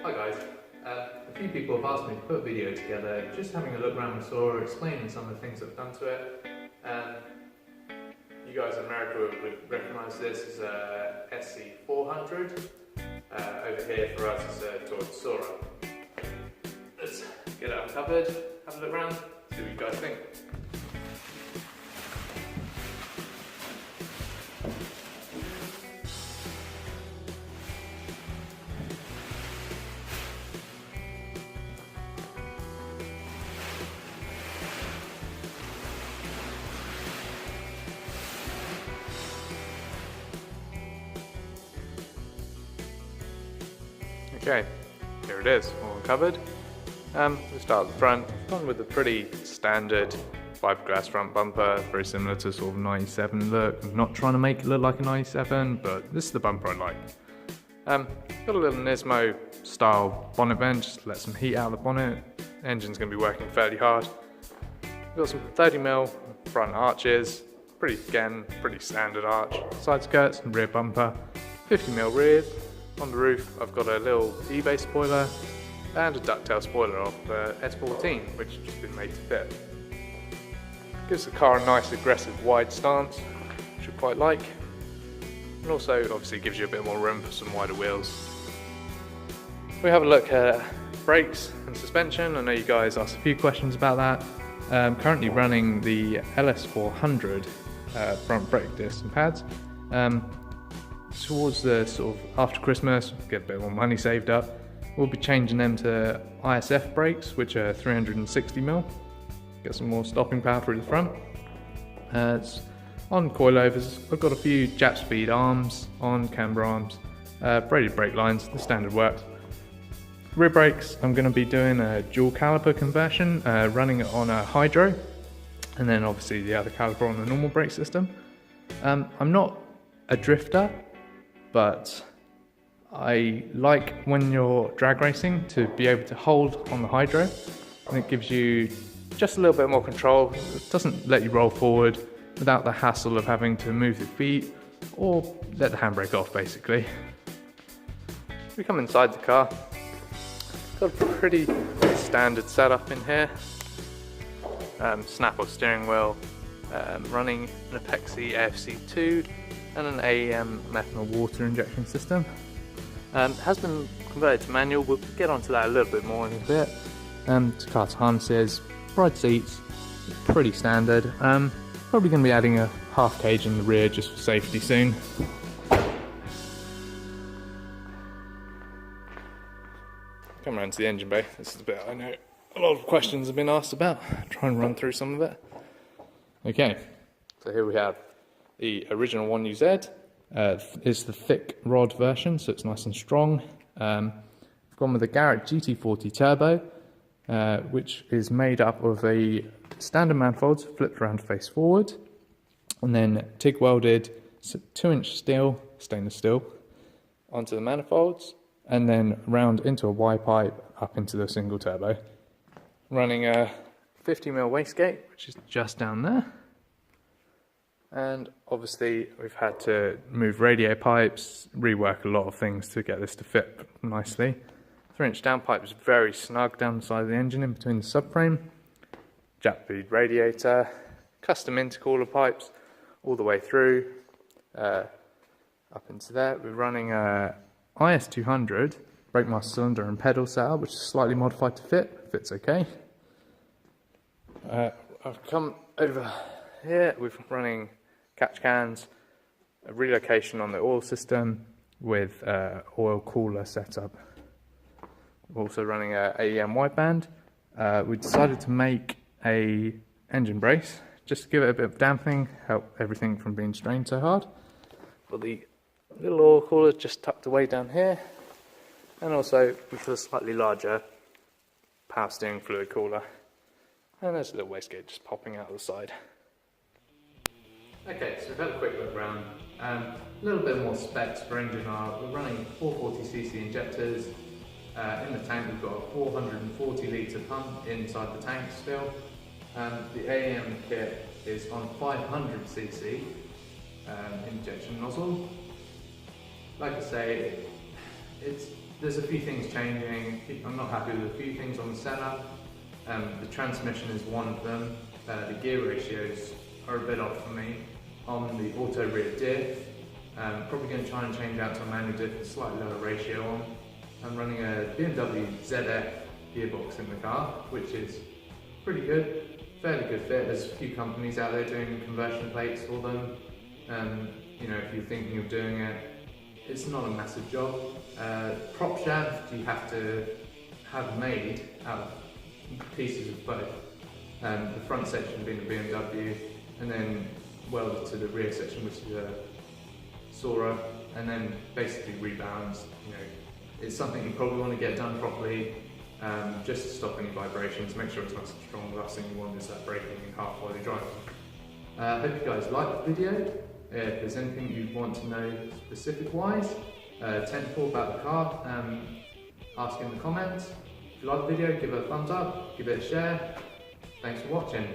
Hi guys, a few people have asked me to put a video together just having a look around the soarer, explaining some of the things I've done to it. You guys in America would recognise this as a sc400. Over here for us it's a Untitled soarer. Let's get it uncovered, have a look around, see what you guys think. Okay, here it is, all uncovered. We'll start at the front. I've gone with a pretty standard fiberglass front bumper, very similar to sort of 97 look. I'm not trying to make it look like a 97, but this is the bumper I like. Got a little Nismo style bonnet vent, just let some heat out of the bonnet. The engine's going to be working fairly hard. We've got some 30mm front arches, pretty standard arch. Side skirts and rear bumper, 50mm rear. On the roof I've got a little eBay spoiler and a ducktail spoiler off the S14, which has just been made to fit. Gives the car a nice aggressive wide stance, which I quite like, and also obviously gives you a bit more room for some wider wheels. We have a look at brakes and suspension. I know you guys asked a few questions about that. I'm currently running the LS400 front brake discs and pads. Towards the sort of after Christmas, get a bit more money saved up, we'll be changing them to ISF brakes, which are 360mm. Get some more stopping power through the front. It's on coilovers. I've got a few Jap speed arms on, camber arms, braided brake lines, the standard works. Rear brakes, I'm going to be doing a dual caliper conversion, running it on a hydro, and then obviously the other caliper on the normal brake system. I'm not a drifter, but I like when you're drag racing to be able to hold on the hydro, and it gives you just a little bit more control. It doesn't let you roll forward without the hassle of having to move the feet or let the handbrake off basically. We come inside the car, got a pretty standard setup in here. Snap-off steering wheel, running an Apexi AFC2 and an AEM methanol water injection system. Has been converted to manual. We'll get onto that a little bit more in a bit. Takata harnesses, bright seats, pretty standard. Probably going to be adding a half cage in the rear just for safety soon. Come around to the engine bay. This is the bit I know a lot of questions have been asked about. Try and run through some of it. Okay, so here we have the original 1UZ. Is the thick rod version, so it's nice and strong. I've gone with a Garrett GT40 Turbo, which is made up of a standard manifolds flipped around face forward, and then TIG welded 2-inch steel, stainless steel, onto the manifolds, and then round into a Y pipe up into the single turbo. Running a 50mm wastegate, which is just down there. And obviously we've had to move radio pipes, rework a lot of things to get this to fit nicely. 3-inch downpipe is very snug down the side of the engine in between the subframe. Jap feed radiator, custom intercooler pipes all the way through up into there. We're running a IS200 brake master cylinder and pedal setup, which is slightly modified to fit. Fits okay. I've come over here. We're running catch cans, a relocation on the oil system with oil cooler setup. We're also running a AEM wideband. We decided to make a engine brace just to give it a bit of damping, help everything from being strained so hard. Got the little oil cooler just tucked away down here, and also we've got a slightly larger power steering fluid cooler, and there's a little wastegate just popping out of the side. Okay, so we've had a quick look around. A little bit more specs for engine are, we're running 440cc injectors. In the tank we've got a 440 litre pump inside the tank still. The AEM kit is on 500cc injection nozzle. Like I say, it's there's a few things changing. I'm not happy with a few things on the setup. The transmission is one of them. The gear ratios are a bit off for me. On the auto rear diff, probably going to try and change out to a manual diff with a slightly lower ratio on. I'm running a BMW ZF gearbox in the car, which is pretty good, fairly good fit. There's a few companies out there doing conversion plates for them. You know, if you're thinking of doing it, it's not a massive job. Prop shaft you have to have made out of pieces of both. The front section being a BMW, and then welded to the rear section, which is a soarer, and then basically rebalanced. You know, it's something you probably want to get done properly, just to stop any vibrations. Make sure it's nice and strong. The last thing you want is that breaking in half while you're driving. Hope you guys liked the video. If there's anything you want to know specific-wise, technical about the car, ask in the comments. If you like the video, give it a thumbs up, give it a share. Thanks for watching.